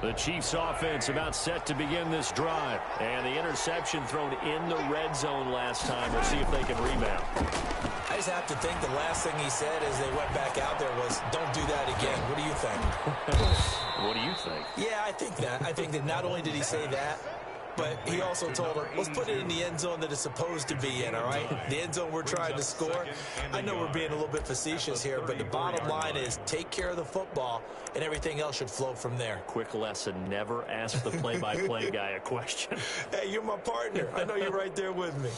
The Chiefs offense about set to begin this drive. And the interception thrown in the red zone last time. We'll see if they can rebound. I just have to think the last thing he said as they went back out there was, don't do that again. What do you think? What do you think? Yeah, I think that. I think that not only did he say that, but he also told her, let's put it in the end zone that it's supposed to be in, all right? The end zone we're trying to score. I know we're being a little bit facetious here, but the bottom line is take care of the football, and everything else should flow from there. Quick lesson, never ask the play-by-play guy a question. Hey, you're my partner. I know you're right there with me.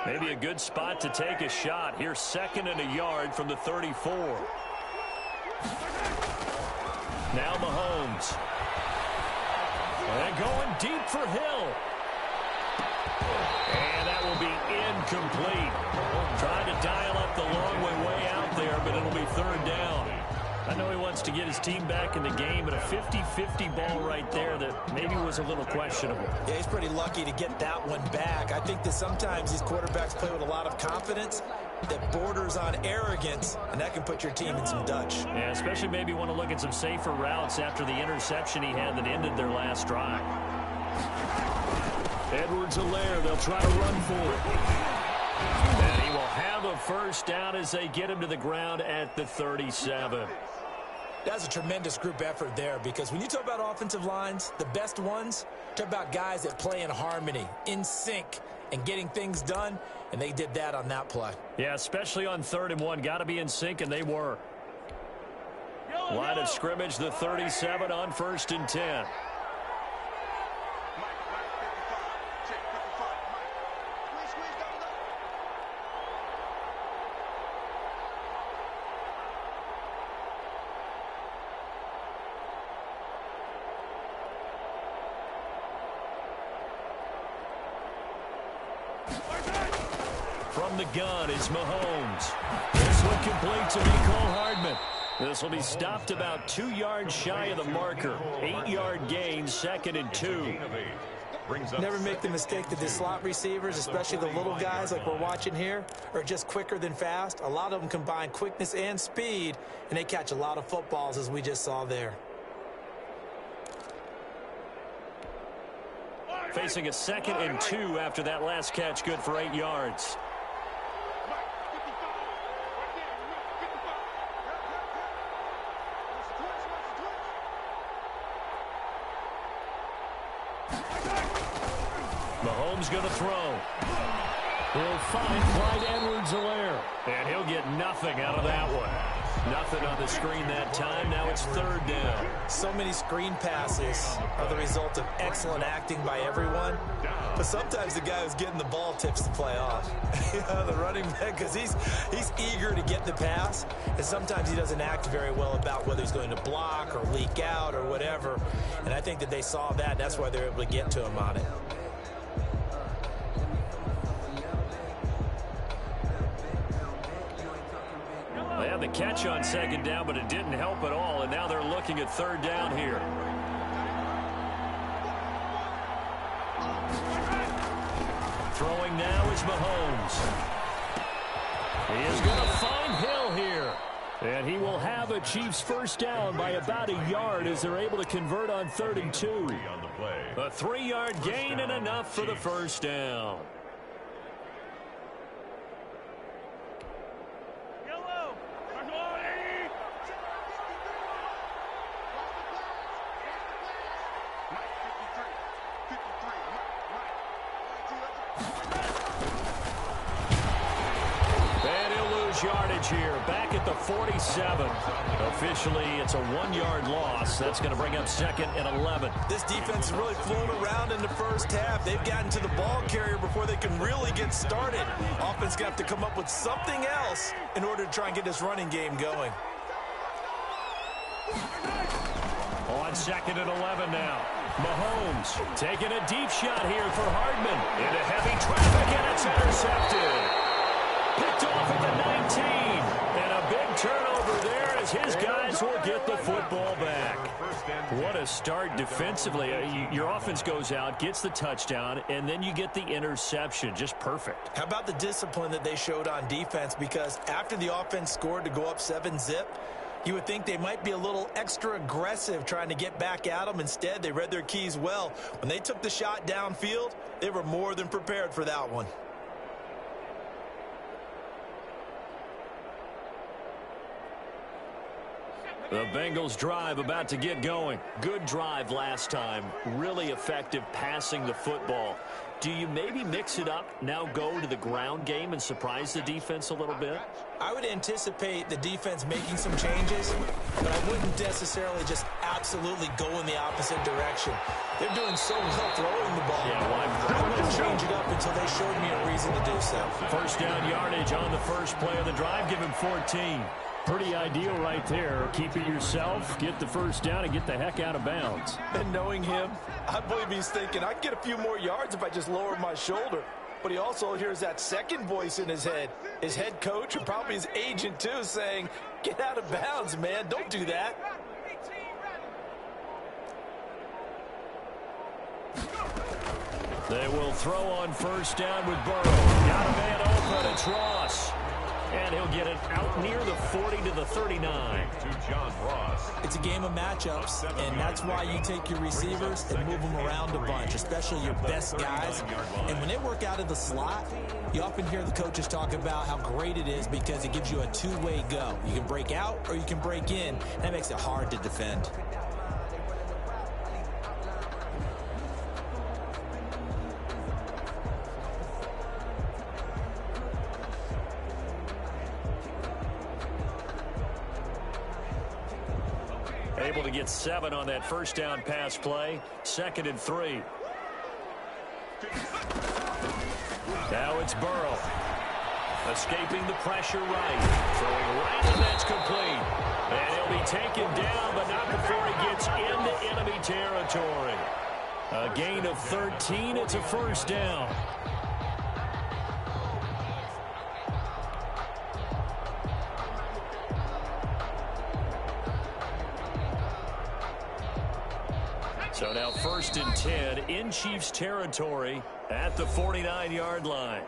Maybe a good spot to take a shot. Here's 2nd and a yard from the 34. Now Mahomes. And going deep for Hill. And that will be incomplete. Trying to dial up the long way out there, but it'll be 3rd down. I know he wants to get his team back in the game, but a 50-50 ball right there that maybe was a little questionable. Yeah, he's pretty lucky to get that one back. I think that sometimes these quarterbacks play with a lot of confidence that borders on arrogance, and that can put your team in some Dutch. Yeah, especially maybe want to look at some safer routes after the interception he had that ended their last drive. Edwards-Helaire, they'll try to run for it. And he will have a 1st down as they get him to the ground at the 37. That's a tremendous group effort there, because when you talk about offensive lines, the best ones, talk about guys that play in harmony, in sync, and getting things done, and they did that on that play. Yeah, especially on 3rd and 1. Got to be in sync, and they were. Line of scrimmage, the 37 on 1st and 10. From the gun is Mahomes. This one complete to Mecole Hardman. This will be stopped about 2 yards shy of the marker. 8-yard gain, 2nd and 2. Never make the mistake that the slot receivers, especially the little guys like we're watching here, are just quicker than fast. A lot of them combine quickness and speed, and they catch a lot of footballs, as we just saw there. Facing a 2nd and 2 after that last catch, good for 8 yards. Mahomes going to throw. He'll find Clyde Edwards-Helaire. And he'll get nothing out of that one. Nothing on the screen that time. Now it's 3rd down. So many screen passes are the result of excellent acting by everyone. But sometimes the guy who's getting the ball tips the play off. The running back, because he's eager to get the pass. And sometimes he doesn't act very well about whether he's going to block or leak out or whatever. And I think that they saw that, and that's why they're able to get to him on it. They had the catch on 2nd down, but it didn't help at all, and now they're looking at 3rd down here. Throwing now is Mahomes. He is going to find Hill here. And he will have a Chiefs 1st down by about a yard as they're able to convert on 3rd and 2. A 3-yard gain and enough for the 1st down. Yardage here, back at the 47. Officially, it's a 1-yard loss. That's going to bring up 2nd and 11. This defense is really flown around in the 1st half. They've gotten to the ball carrier before they can really get started. Offense going to have to come up with something else in order to try and get this running game going. On 2nd and 11 now. Mahomes taking a deep shot here for Hardman. Into heavy traffic, and it's intercepted. Picked off at the 19. And a big turnover there as his guys will get the football back. What a start defensively. Your offense goes out, gets the touchdown, and then you get the interception. Just perfect. How about the discipline that they showed on defense? Because after the offense scored to go up 7-zip, you would think they might be a little extra aggressive trying to get back at them. Instead, they read their keys well. When they took the shot downfield, they were more than prepared for that one. The Bengals drive about to get going. Good drive last time. Really effective passing the football. Do you maybe mix it up, now go to the ground game and surprise the defense a little bit? I would anticipate the defense making some changes, but I wouldn't necessarily just absolutely go in the opposite direction. They're doing so well throwing the ball. Yeah, I wouldn't change it up until they showed me a reason to do so. First down yardage on the first play of the drive. Give him 14. Pretty ideal right there. Keep it yourself, get the first down, and get the heck out of bounds. And knowing him, I believe he's thinking, I can get a few more yards if I just lower my shoulder. But he also hears that second voice in his head, his head coach and probably his agent too, saying, get out of bounds, man. Don't do that. They will throw on first down with Burrow. Got a man open. It's Ross. And he'll get it out near the 40 to the 39. It's a game of matchups, and that's why you take your receivers and move them around a bunch, especially your best guys. And when they work out of the slot, you often hear the coaches talk about how great it is because it gives you a two-way go. You can break out or you can break in. That makes it hard to defend. Able to get 7 on that first down pass play. 2nd and 3. Now it's Burrow. Escaping the pressure right. Throwing right, and that's complete. And he'll be taken down, but not before he gets into enemy territory. A gain of 13. It's a first down. So now 1st and 10 in Chiefs territory at the 49-yard line.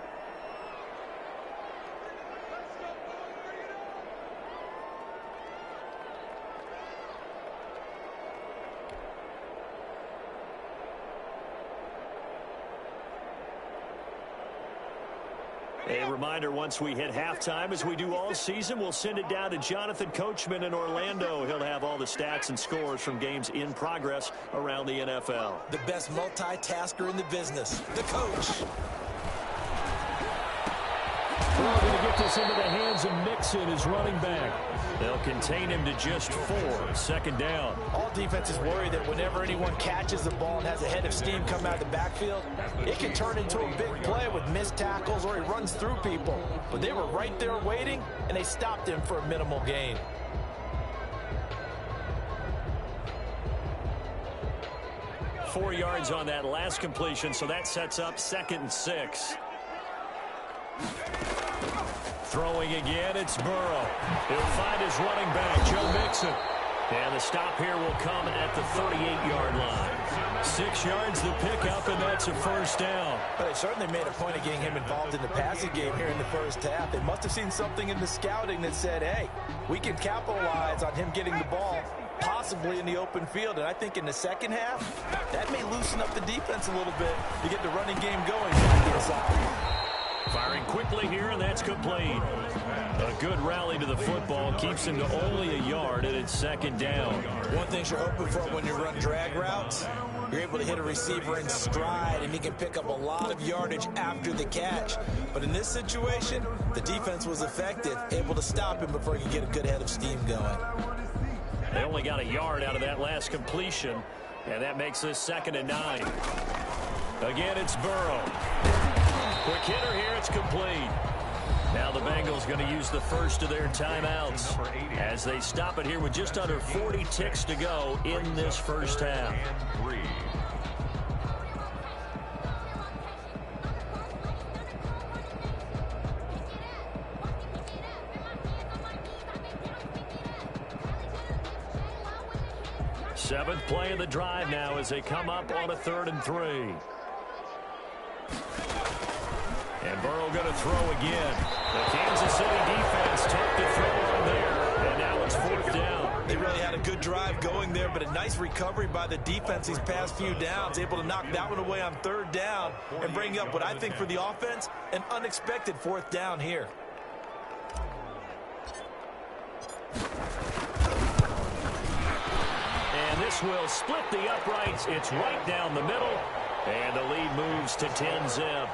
A reminder, once we hit halftime, as we do all season, we'll send it down to Jonathan Coachman in Orlando. He'll have all the stats and scores from games in progress around the NFL. The best multitasker in the business, the coach. We're going to get this into the hands of Mixon, his running back. They'll contain him to just 4. 2nd down. All defenses worry that whenever anyone catches the ball and has a head of steam come out of the backfield, it can turn into a big play with missed tackles or he runs through people. But they were right there waiting, and they stopped him for a minimal gain. Four yards on that last completion, so that sets up 2nd and 6. Throwing again, it's Burrow. He'll find his running back, Joe Mixon. And the stop here will come at the 38-yard line. 6 yards the pickup, and that's a first down. But they certainly made a point of getting him involved in the passing game here in the first half. They must have seen something in the scouting that said, hey, we can capitalize on him getting the ball, possibly in the open field. And I think in the second half, that may loosen up the defense a little bit to get the running game going back inside. Firing quickly here, and that's complete. A good rally to the football keeps him to only a yard, and it's 2nd down. One thing you're hoping for when you run drag routes, you're able to hit a receiver in stride, and he can pick up a lot of yardage after the catch. But in this situation, the defense was effective, able to stop him before he could get a good head of steam going. They only got a yard out of that last completion, and that makes this 2nd and 9. Again, it's Burrow. Quick hitter here, it's complete. Now the Bengals going to use the first of their timeouts as they stop it here with just under 40 ticks to go in this first half. Seventh play of the drive now as they come up on a 3rd and 3. And Burrow going to throw again. The Kansas City defense took the throw on there, and now it's 4th down. They really had a good drive going there, but a nice recovery by the defense these past few downs, able to knock that one away on 3rd down and bring up what I think for the offense, an unexpected 4th down here. And this will split the uprights. It's right down the middle. And the lead moves to 10-zip.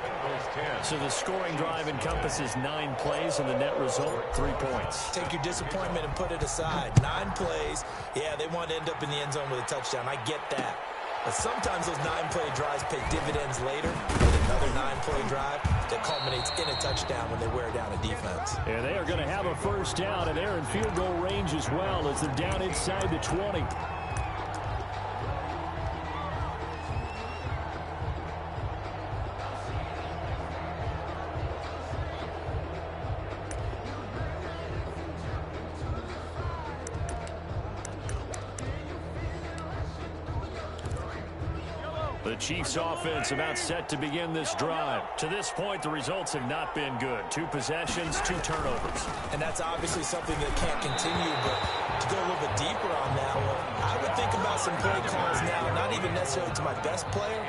So the scoring drive encompasses 9 plays, and the net result, 3 points. Take your disappointment and put it aside. 9 plays. Yeah, they want to end up in the end zone with a touchdown. I get that. But sometimes those 9-play drives pay dividends later with another 9-play drive that culminates in a touchdown when they wear down a defense. And they are going to have a 1st down, and they're in field goal range as well as they're down inside the 20. The Chiefs offense about set to begin this drive. To this point, the results have not been good. 2 possessions, 2 turnovers. And that's obviously something that can't continue, but to go a little bit deeper on that one, I would think about some play calls now, not even necessarily to my best player,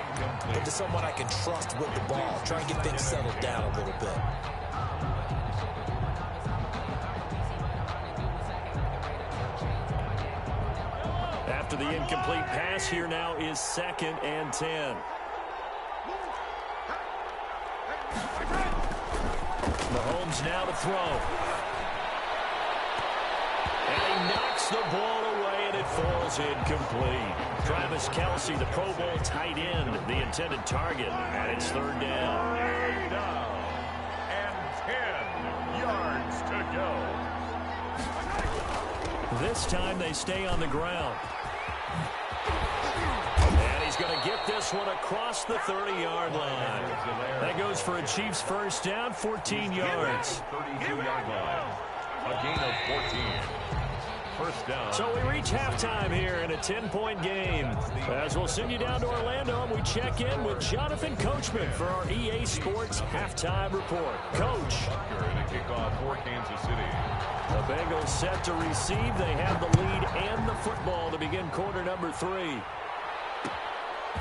but to someone I can trust with the ball, try and get things settled down a little bit. After the incomplete pass, here now is 2nd and 10. Mahomes now to throw. And he knocks the ball away, and it falls incomplete. Travis Kelce, the Pro Bowl tight end, the intended target, and it's 3rd down. And 10 yards to go. This time they stay on the ground. And he's going to get this one across the 30-yard line. That goes for a Chiefs 1st down, 14 yards. 32-yard line. A gain of 14. 1st down. So we reach halftime here in a 10-point game. As we'll send you down to Orlando, and we check in with Jonathan Coachman for our EA Sports Halftime Report. Coach. And a kickoff for Kansas City. The Bengals set to receive. They have the lead and the football to begin quarter number 3.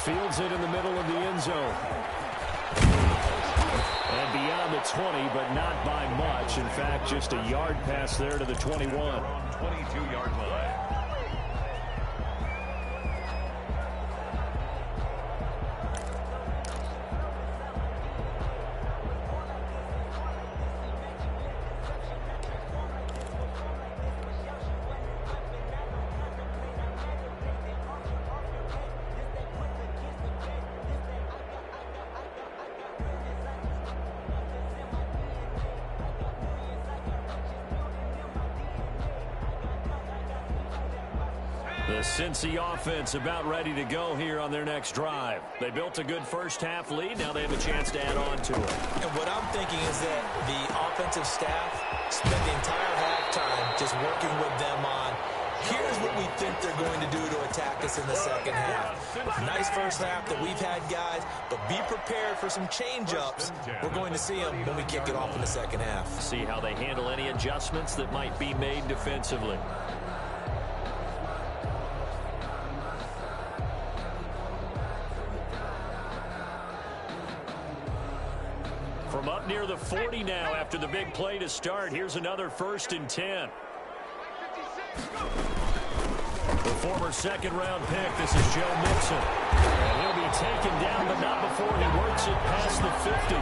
Fields it in the middle of the end zone. And beyond the 20, but not by much. In fact, just a yard pass there to the 21. 22-yard line. The Cincy offense about ready to go here on their next drive. They built a good 1st half lead. Now they have a chance to add on to it. And what I'm thinking is that the offensive staff spent the entire halftime just working with them on, here's what we think they're going to do to attack us in the 2nd half. Nice 1st half that we've had, guys, but be prepared for some change-ups. We're going to see them when we kick it off in the 2nd half. See how they handle any adjustments that might be made defensively. From up near the 40 now after the big play to start. Here's another 1st and 10. The former 2nd-round pick, this is Joe Mixon. And he'll be taken down, but not before he works it past the 50.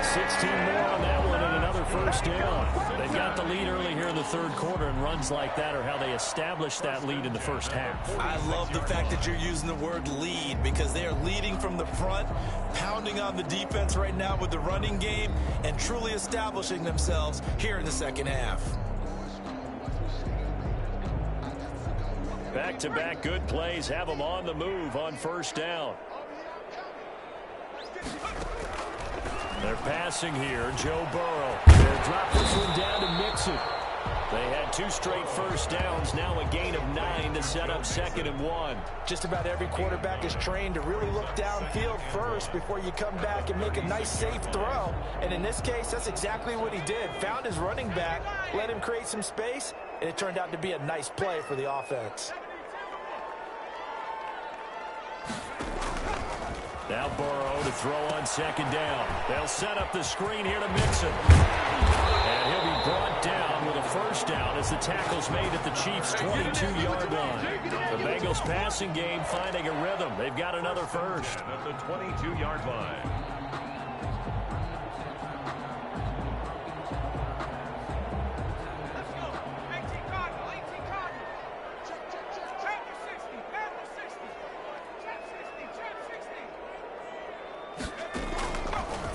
16 more on that one and another 1st down. They've got the lead early here in the 3rd quarter, and runs like that are how they establish that lead in the 1st half. I love the fact that you're using the word lead because they are leading from the front, pounding on the defense right now with the running game, and truly establishing themselves here in the 2nd half. Back-to-back good plays have them on the move on 1st down. They're passing here. Joe Burrow. They'll drop this one down to Mixon. They had 2 straight first downs, now a gain of 9 to set up 2nd and 1. Just about every quarterback is trained to really look downfield first before you come back and make a nice, safe throw. And in this case, that's exactly what he did. Found his running back, let him create some space, and it turned out to be a nice play for the offense. Now Burrow to throw on 2nd down. They'll set up the screen here to Mixon. And he'll be brought down with a first down as the tackle's made at the Chiefs' 22-yard line. The Bengals passing game finding a rhythm. They've got another first. At the 22-yard line.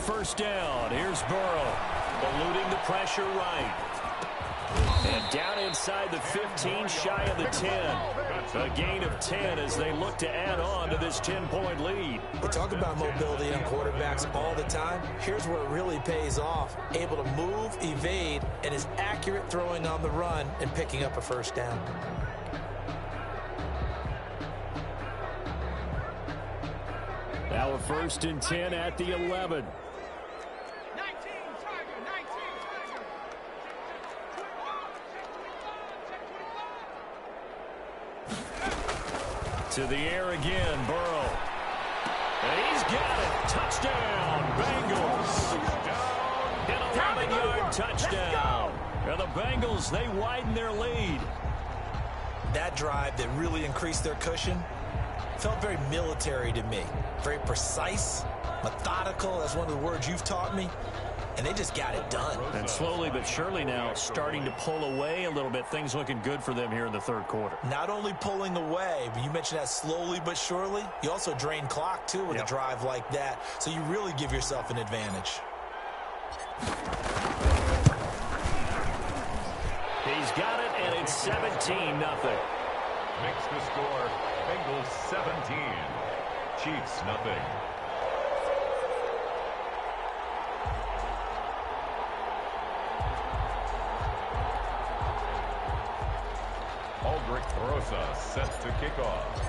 First down. Here's Burrow. Eluding the pressure right. And down inside the 15, shy of the 10. A gain of 10 as they look to add on to this 10-point lead. We talk about mobility on quarterbacks all the time. Here's where it really pays off. Able to move, evade, and is accurate throwing on the run and picking up a first down. Now a 1st and 10 at the 11. To the air again, Burrow. And he's got it. Touchdown, Bengals. An 11-yard touchdown. And the Bengals, they widen their lead. That drive that really increased their cushion felt very military to me. Very precise, methodical. That's one of the words you've taught me. And they just got it done. And slowly but surely now starting to pull away a little bit. Things looking good for them here in the 3rd quarter. Not only pulling away, but you mentioned that slowly but surely. You also drain clock, too, with a drive like that. So you really give yourself an advantage. He's got it, and it's 17-0. Makes the score Bengals 17, Chiefs nothing. Rosa set to kick off.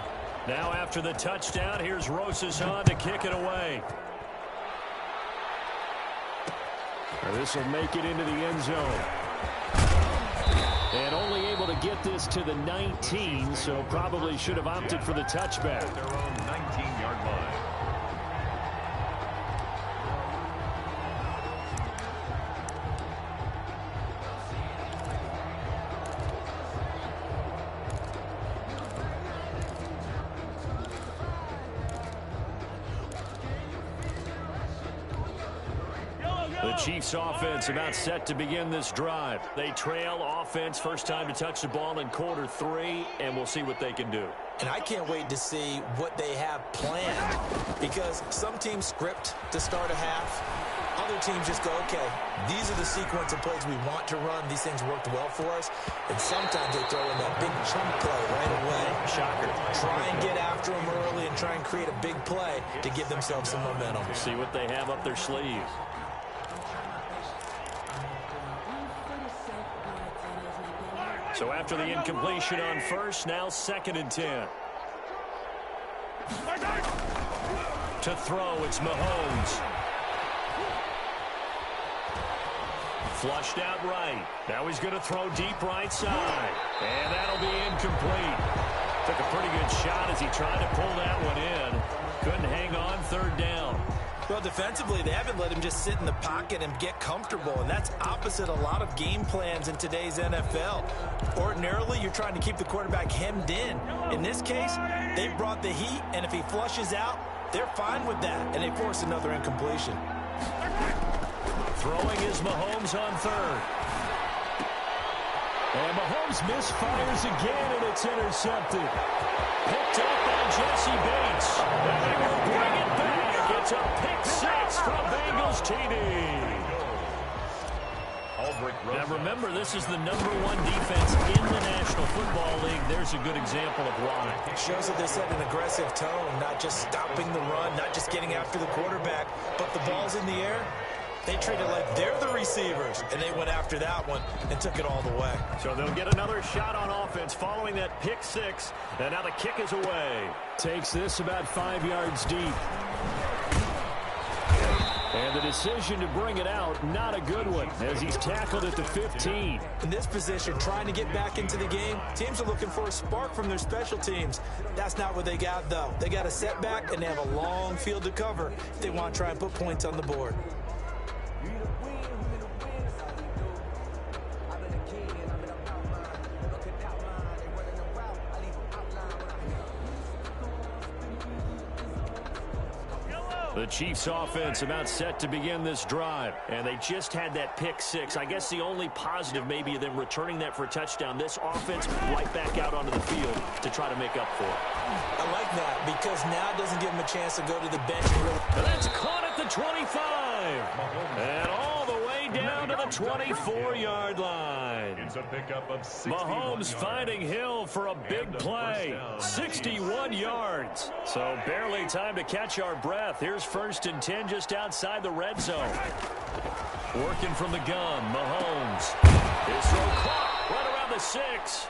Now after the touchdown, here's Rosas on to kick it away. This will make it into the end zone. And only able to get this to the 19, so probably should have opted for the touchback. At their own 19-yard line. The Chiefs offense about set to begin this drive. They trail offense, first time to touch the ball in quarter 3, and we'll see what they can do. And I can't wait to see what they have planned, because some teams script to start a half. Other teams just go, okay, these are the sequence of plays we want to run. These things worked well for us. And sometimes they throw in that big chunk play right away. Shocker. Try and get after them early and try and create a big play to give themselves some momentum. We'll see what they have up their sleeves. So after the incompletion on first, now 2nd and 10. To throw, it's Mahomes. Flushed out right. Now he's going to throw deep right side. And that'll be incomplete. Took a pretty good shot as he tried to pull that one in. Couldn't hang on, 3rd down. Well, defensively, they haven't let him just sit in the pocket and get comfortable, and that's opposite a lot of game plans in today's NFL. Ordinarily, you're trying to keep the quarterback hemmed in. In this case, they brought the heat, and if he flushes out, they're fine with that, and they force another incompletion. Throwing is Mahomes on 3rd. And Mahomes misfires again, and it's intercepted. Picked up by Jesse Bates. And they will bring it back. It's a pick 6 from Bengals TD. Now remember, this is the #1 defense in the National Football League. There's a good example of why. It shows that they set an aggressive tone, not just stopping the run, not just getting after the quarterback, but the ball's in the air. They treated like they're the receivers, and they went after that one and took it all the way. So they'll get another shot on offense following that pick six, and now the kick is away. Takes this about 5 yards deep. And the decision to bring it out, not a good one, as he's tackled at the 15. In this position, trying to get back into the game, teams are looking for a spark from their special teams. That's not what they got, though. They got a setback, and they have a long field to cover if they want to try and put points on the board. The Chiefs offense about set to begin this drive, and they just had that pick six. I guess the only positive maybe of them returning that for a touchdown. This offense right back out onto the field to try to make up for it. I like that because now it doesn't give them a chance to go to the bench. And that's caught at the 25. And all the way down to the 24-yard line. It's a pickup of 61 Mahomes finding Hill for a big play. 61 yards. So barely time to catch our breath. Here's 1st and 10 just outside the red zone. Working from the gun, Mahomes. His throw caught right around the 6.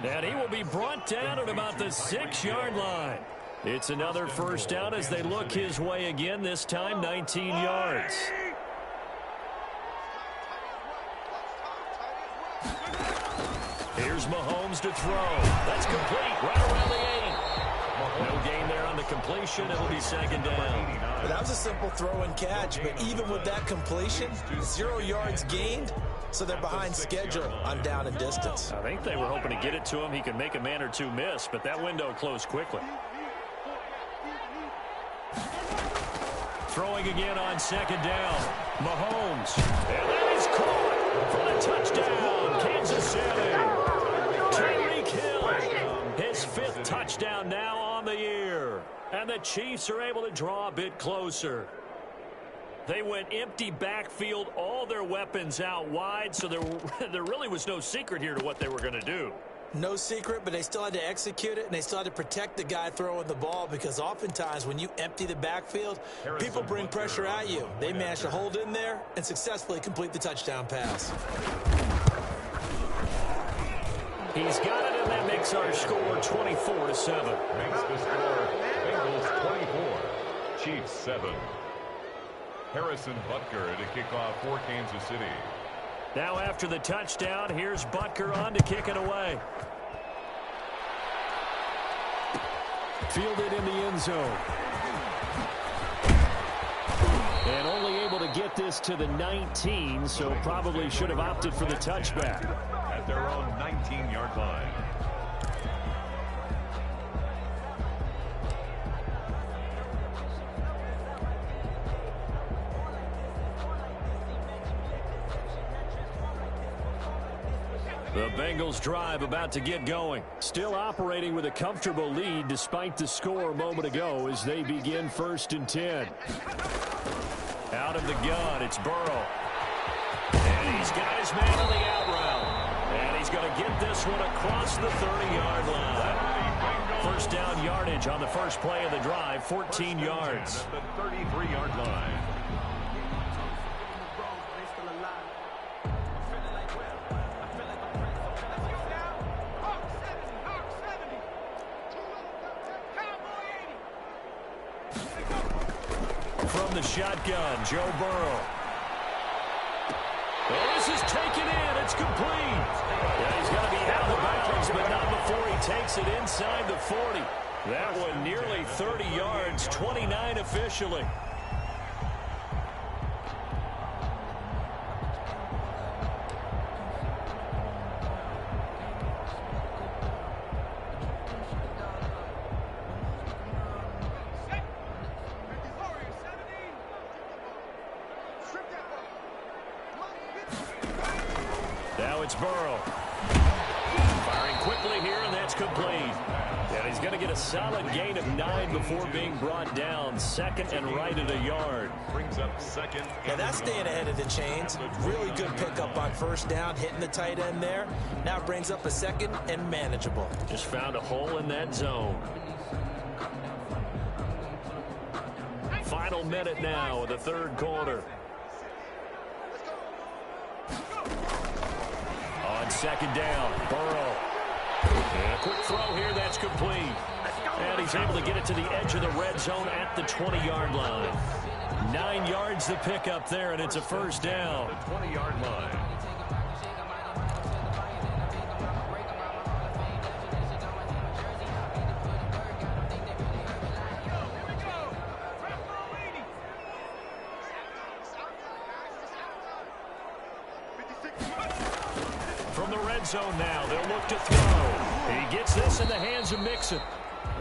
And he will be brought down at about the 6-yard line. It's another first down as they look his way again, this time 19 yards. Here's Mahomes to throw. That's complete right around the 8. No gain there on the completion. It'll be 2nd down. That was a simple throw and catch, but even with that completion, 0 yards gained, so they're behind schedule on down and distance. I think they were hoping to get it to him. He could make a man or two miss, but that window closed quickly. Throwing again on 2nd down. Mahomes. And that is caught for the touchdown. Kansas City. Tyreek Hill. His 5th touchdown now on the year. And the Chiefs are able to draw a bit closer. They went empty backfield, all their weapons out wide, so there really was no secret here to what they were going to do. No secret, but they still had to execute it, and they still had to protect the guy throwing the ball because oftentimes when you empty the backfield, people bring pressure at you. They managed to hold in there and successfully complete the touchdown pass. He's got it, and that makes our score 24-7. Makes the score Bengals 24, Chiefs 7. Harrison Butker to kick off for Kansas City. Now after the touchdown, here's Butker on to kick it away. Fielded in the end zone. And only able to get this to the 19, so probably should have opted for the touchback. At their own 19-yard line. The Bengals drive about to get going. Still operating with a comfortable lead despite the score a moment ago as they begin 1st and 10. Out of the gun, it's Burrow. And he's got his man on the out route. And he's going to get this one across the 30-yard line. First down yardage on the first play of the drive, 14 yards. At the 33-yard line. From the shotgun, Joe Burrow. Oh, this is taken in. It's complete. Yeah, he's going to be out of bounds, but not before he takes it inside the 40. That one nearly 30 yards, 29 officially. Now it's Burrow. Firing quickly here, and that's complete. And he's going to get a solid gain of 9 before being brought down. 2nd and right at a yard. Brings up 2nd. Yeah, that's staying ahead of the chains. Really good pickup on first down, hitting the tight end there. Now it brings up a 2nd and manageable. Just found a hole in that zone. Final minute now of the 3rd quarter. second down. Burrow. And a quick throw here, that's complete. And he's able to get it to the edge of the red zone at the 20-yard line. 9 yards to pick up there, and it's a first down. The 20-yard line. From the red zone now, they'll look to throw. He gets this in the hands of Mixon.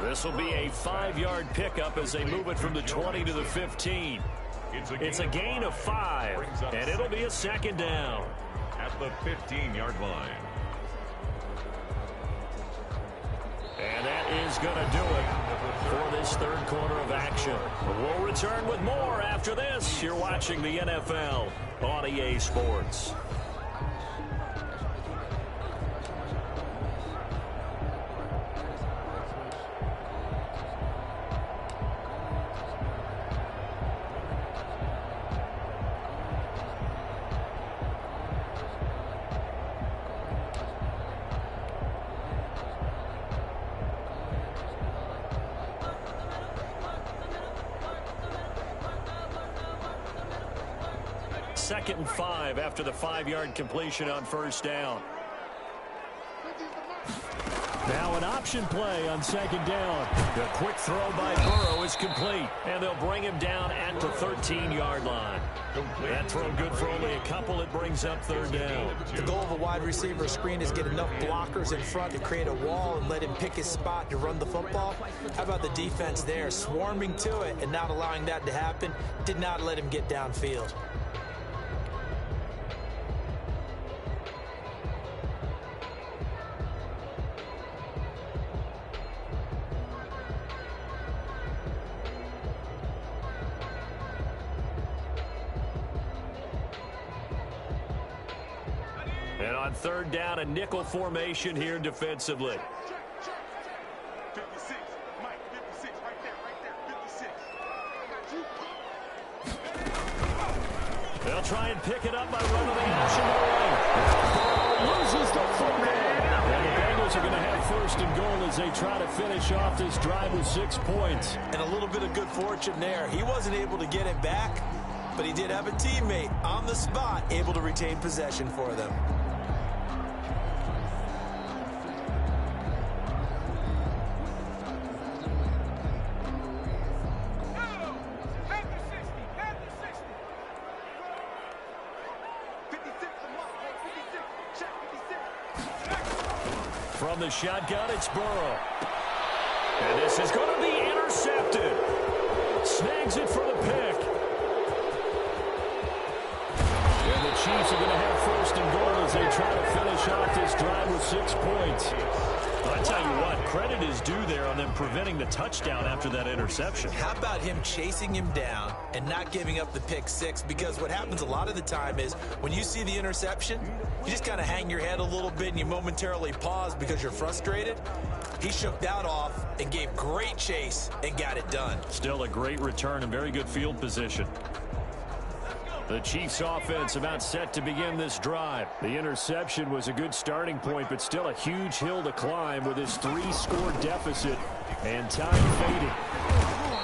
This will be a 5-yard pickup as they move it from the 20 to the 15. It's a gain of 5, and it'll be a second down. At the 15-yard line. And that is going to do it for this third quarter of action. We'll return with more after this. You're watching the NFL on EA Sports. Second and 5 after the 5-yard completion on first down. Now an option play on second down. The quick throw by Burrow is complete, and they'll bring him down at the 13-yard line. That throw good for only a couple. It brings up third down. The goal of a wide receiver screen is get enough blockers in front to create a wall and let him pick his spot to run the football. How about the defense there, swarming to it and not allowing that to happen? Did not let him get downfield. And on third down, a nickel formation here defensively. 56, Mike, 56, right there, 56. They'll try and pick it up by running the option away. Loses the football. And the Bengals are going to have first and goal as they try to finish off this drive with 6 points. And a little bit of good fortune there. He wasn't able to get it back, but he did have a teammate on the spot able to retain possession for them. From the shotgun, it's Burrow. And this is going to be intercepted. Snags it for the pick. And the Chiefs are going to have first and goal as they try to finish off this drive with 6 points. I tell you what, credit is due there on them preventing the touchdown after that interception. How about him chasing him down and not giving up the pick six? Because what happens a lot of the time is when you see the interception, you just kind of hang your head a little bit and you momentarily pause because you're frustrated. He shook that off and gave great chase and got it done. Still a great return and very good field position. The Chiefs offense about set to begin this drive. The interception was a good starting point, but still a huge hill to climb with his 3-score deficit and time fading.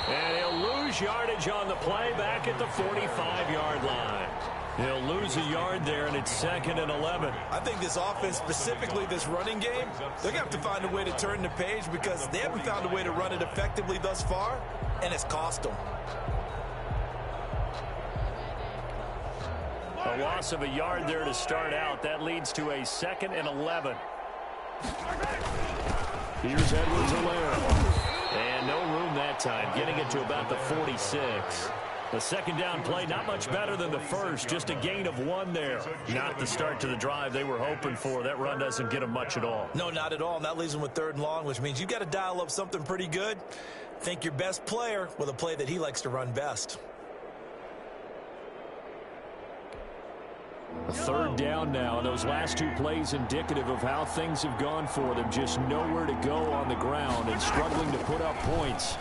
And he'll lose yardage on the play back at the 45-yard line. He'll lose a yard there, and it's 2nd and 11. I think this offense, specifically this running game, they're going to have to find a way to turn the page because they haven't found a way to run it effectively thus far, and it's cost them. A loss of a yard there to start out. That leads to a 2nd and 11. Here's Edwards-Helaire. And no room that time, getting it to about the 46. The second down play, not much better than the first, just a gain of 1 there. Not the start to the drive they were hoping for. That run doesn't get them much at all. No, not at all, and that leaves them with 3rd and long, which means you've got to dial up something pretty good. Think your best player with a play that he likes to run best. A 3rd down now, and those last 2 plays indicative of how things have gone for them. Just nowhere to go on the ground and struggling to put up points.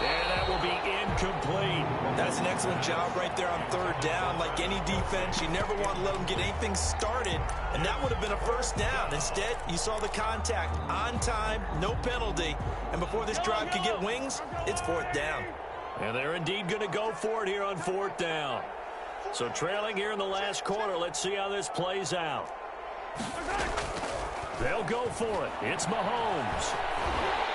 And that will be incomplete. incomplete. That's an excellent job right there on third down. Like any defense, you never want to let them get anything started, and that would have been a first down. Instead, you saw the contact on time, no penalty, and before this drive could get wings, it's fourth down. And they're indeed going to go for it here on fourth down. So trailing here in the last quarter, let's see how this plays out. They'll go for it. It's Mahomes.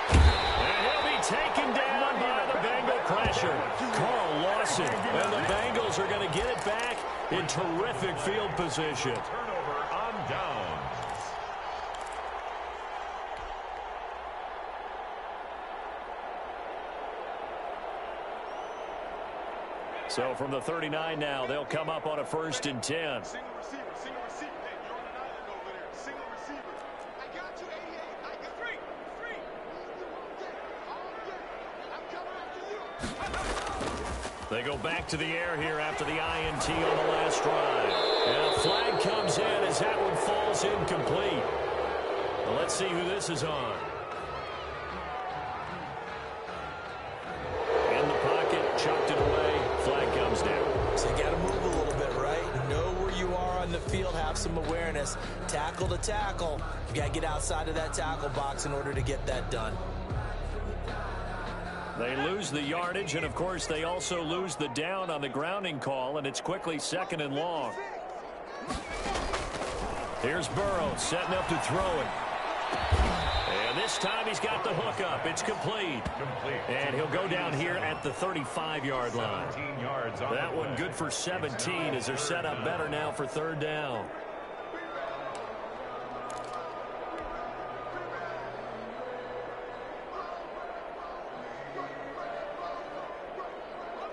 And he'll be taken down by the Bengal pressure. Carl Lawson. And the Bengals are going to get it back in terrific field position. Turnover on downs. So from the 39 now, they'll come up on a 1st and 10. Single receiver. Hey, you're on an island over there. Single receiver. I got you, 88. I got three. I'm coming after you. They go back to the air here after the INT on the last drive. And a flag comes in as that one falls incomplete. Well, let's see who this is on. In the pocket, chucked it away. Flag comes down. So you got to move a little bit, right? Know where you are on the field, have some awareness. Tackle to tackle. You got to get outside of that tackle box in order to get that done. They lose the yardage, and, of course, they also lose the down on the grounding call, and it's quickly 2nd and long. Here's Burrow setting up to throw it. And this time he's got the hook up. It's complete. And he'll go down here at the 35-yard line. 17 yards on That one good for 17 as they're set up better now for 3rd down.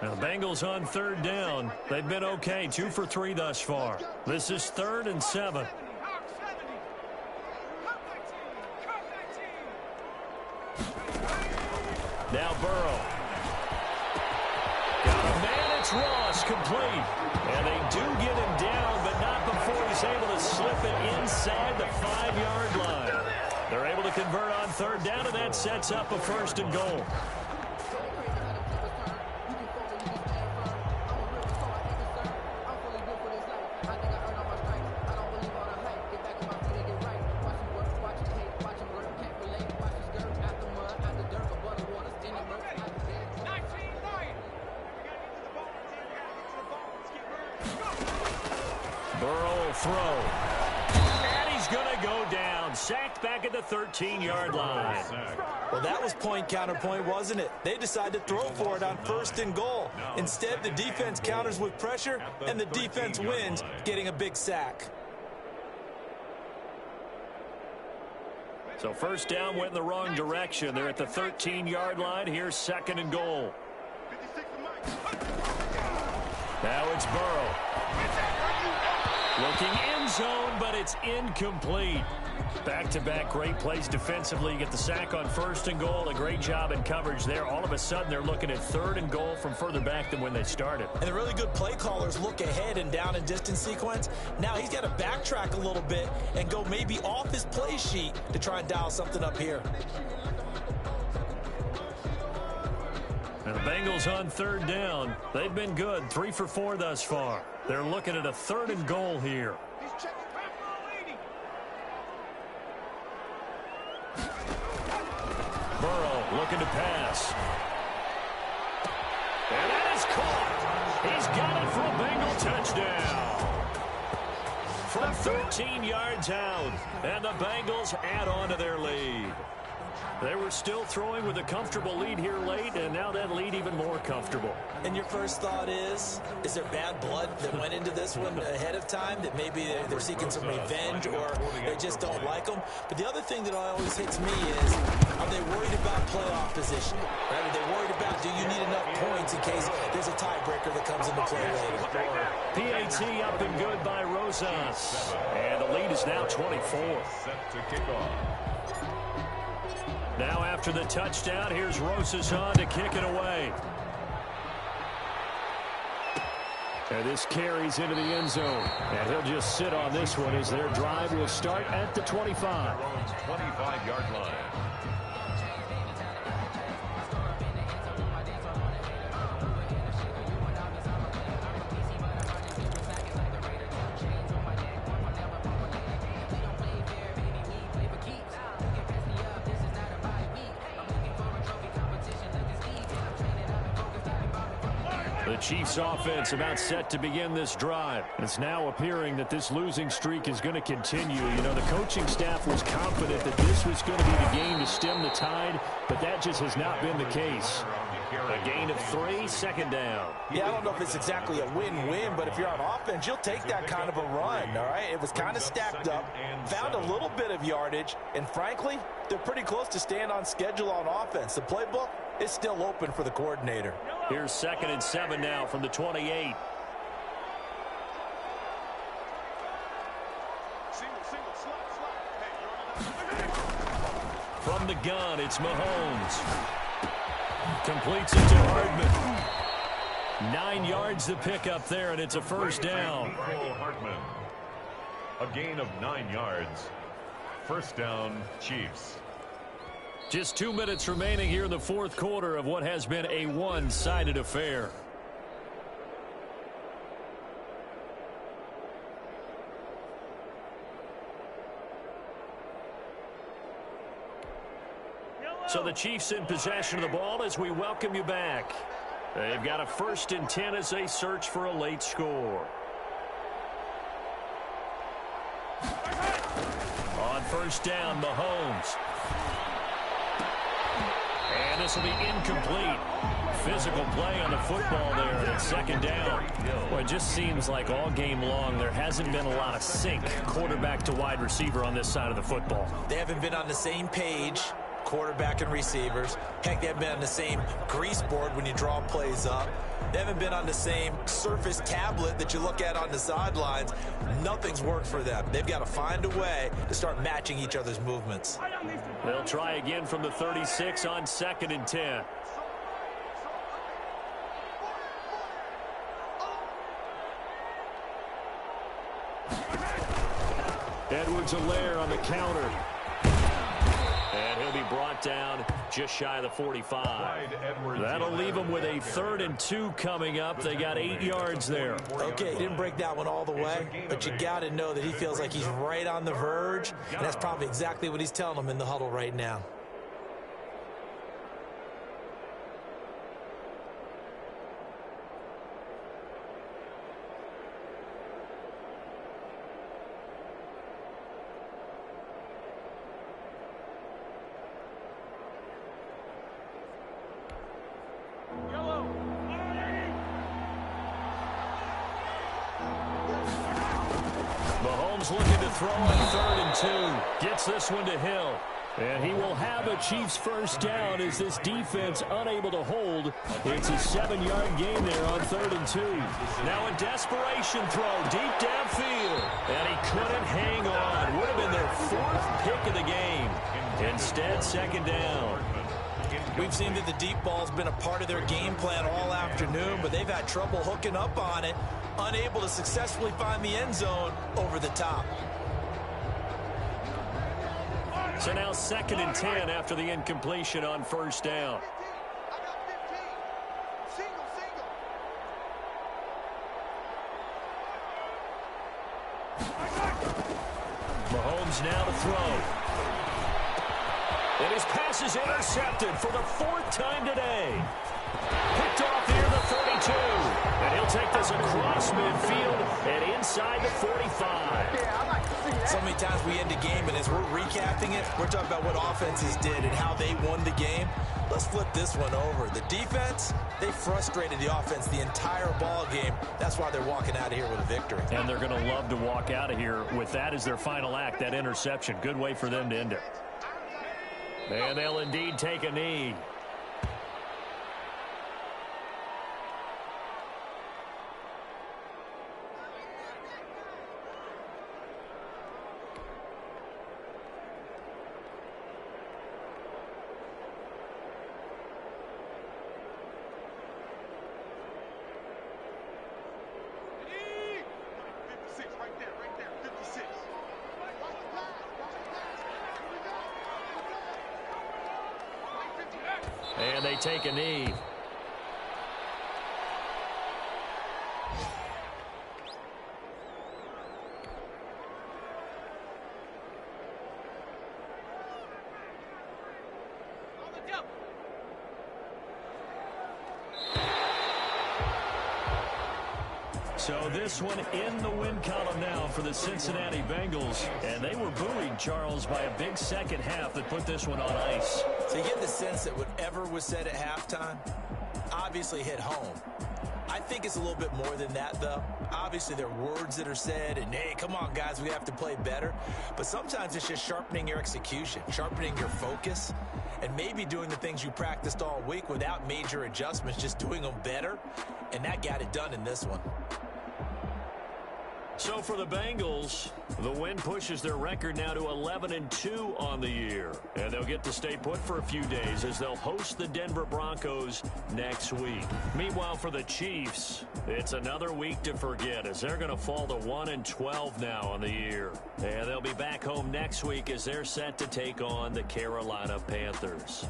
Now the Bengals on 3rd down. They've been okay, 2 for 3 thus far. This is 3rd and 7. Now Burrow. Got a man, it's Ross, complete. And they do get him down, but not before he's able to slip it inside the 5-yard line. They're able to convert on 3rd down, and that sets up a 1st and goal. Throw. And he's going to go down. Sacked back at the 13-yard line. Well, that was point counterpoint, wasn't it? They decided to throw for it on 1st and goal. Instead, the defense counters with pressure, and the defense wins, getting a big sack. So 1st down went in the wrong direction. They're at the 13-yard line. Here's 2nd and goal. Now it's Burrow. Looking end zone, but it's incomplete. Back-to-back great plays defensively. You get the sack on 1st and goal. A great job in coverage there. All of a sudden, they're looking at 3rd and goal from further back than when they started. And the really good play callers look ahead and down and distance sequence. Now he's got to backtrack a little bit and go maybe off his play sheet to try and dial something up here. And the Bengals on 3rd down. They've been good, 3 for 4 thus far. They're looking at a 3rd and goal here. Burrow looking to pass. And that is caught. He's got it for a Bengal touchdown. From 13 yards out. And the Bengals add on to their lead. They were still throwing with a comfortable lead here late, and now that lead even more comfortable. And your first thought is there bad blood that went into this one ahead of time, that maybe they're seeking some revenge or they just don't like them? But the other thing that always hits me is, are they worried about playoff position? Right? Are they worried about, do you need enough points in case there's a tiebreaker that comes into play later? PAT up and good by Rosas. And the lead is now 24. Set to kick off. Now after the touchdown, here's Rosas on to kick it away. And this carries into the end zone. And he'll just sit on this one as their drive will start at the 25. 25-yard line. The Chiefs offense about set to begin this drive. It's now appearing that this losing streak is going to continue. You know, the coaching staff was confident that this was going to be the game to stem the tide, but that just has not been the case. A gain of 3, second down. Yeah, I don't know if it's exactly a win-win, but if you're on offense, you'll take that kind of a run, all right? It was kind of stacked up, found a little bit of yardage, and frankly, they're pretty close to staying on schedule on offense. The playbook is still open for the coordinator. Here's 2nd and 7 now from the 28. From the gun, it's Mahomes. Completes it to Hardman. 9 yards to pick up there, and it's a first down. Hartman. A gain of 9 yards. First down, Chiefs. Just 2 minutes remaining here in the fourth quarter of what has been a one-sided affair. So the Chiefs in possession of the ball as we welcome you back. They've got a 1st and 10 as they search for a late score. On first down, Mahomes. And this will be incomplete. Physical play on the football there, and it's 2nd down. Well, it just seems like all game long there hasn't been a lot of sync quarterback to wide receiver on this side of the football. They haven't been on the same page, quarterback and receivers. Heck, they haven't been on the same grease board when you draw plays up. They haven't been on the same surface tablet that you look at on the sidelines. Nothing's worked for them. They've got to find a way to start matching each other's movements. They'll try again from the 36 on 2nd and 10. Edwards-Helaire on the counter. And he'll be brought down just shy of the 45. That'll leave them with a 3rd and 2 coming up. They got 8 yards there. Okay, he didn't break that one all the way, but you got to know that he feels like he's right on the verge, and that's probably exactly what he's telling them in the huddle right now. Looking to throw on 3rd and 2. Gets this one to Hill. And he will have a Chiefs first down as this defense unable to hold. It's a 7-yard gain there on 3rd and 2. Now a desperation throw deep downfield. And he couldn't hang on. Would have been their 4th pick of the game. Instead, 2nd down. We've seen that the deep ball's been a part of their game plan all afternoon, but they've had trouble hooking up on it, unable to successfully find the end zone over the top. So now 2nd and 10 after the incompletion on first down. Mahomes now to throw. And his pass is intercepted for the 4th time today. Picked off here the 42. And he'll take this across midfield and inside the 45. So many times we end a game, and as we're recapping it, we're talking about what offenses did and how they won the game. Let's flip this one over. The defense, they frustrated the offense the entire ball game. That's why they're walking out of here with a victory. And they're going to love to walk out of here with that as their final act, that interception. Good way for them to end it. And they'll indeed take a knee. And they take a knee. So this one in the win column now for the Cincinnati Bengals. And they were buoyed, Charles, by a big second half that put this one on ice. So you get the sense that whatever was said at halftime obviously hit home. I think it's a little bit more than that, though. Obviously, there are words that are said, and, hey, come on, guys, we have to play better. But sometimes it's just sharpening your execution, sharpening your focus, and maybe doing the things you practiced all week without major adjustments, just doing them better. And that got it done in this one. So for the Bengals, the win pushes their record now to 11-2 on the year. And they'll get to stay put for a few days as they'll host the Denver Broncos next week. Meanwhile, for the Chiefs, it's another week to forget as they're going to fall to 1-12 now on the year. And they'll be back home next week as they're set to take on the Carolina Panthers.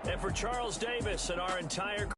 And for Charles Davis and our entire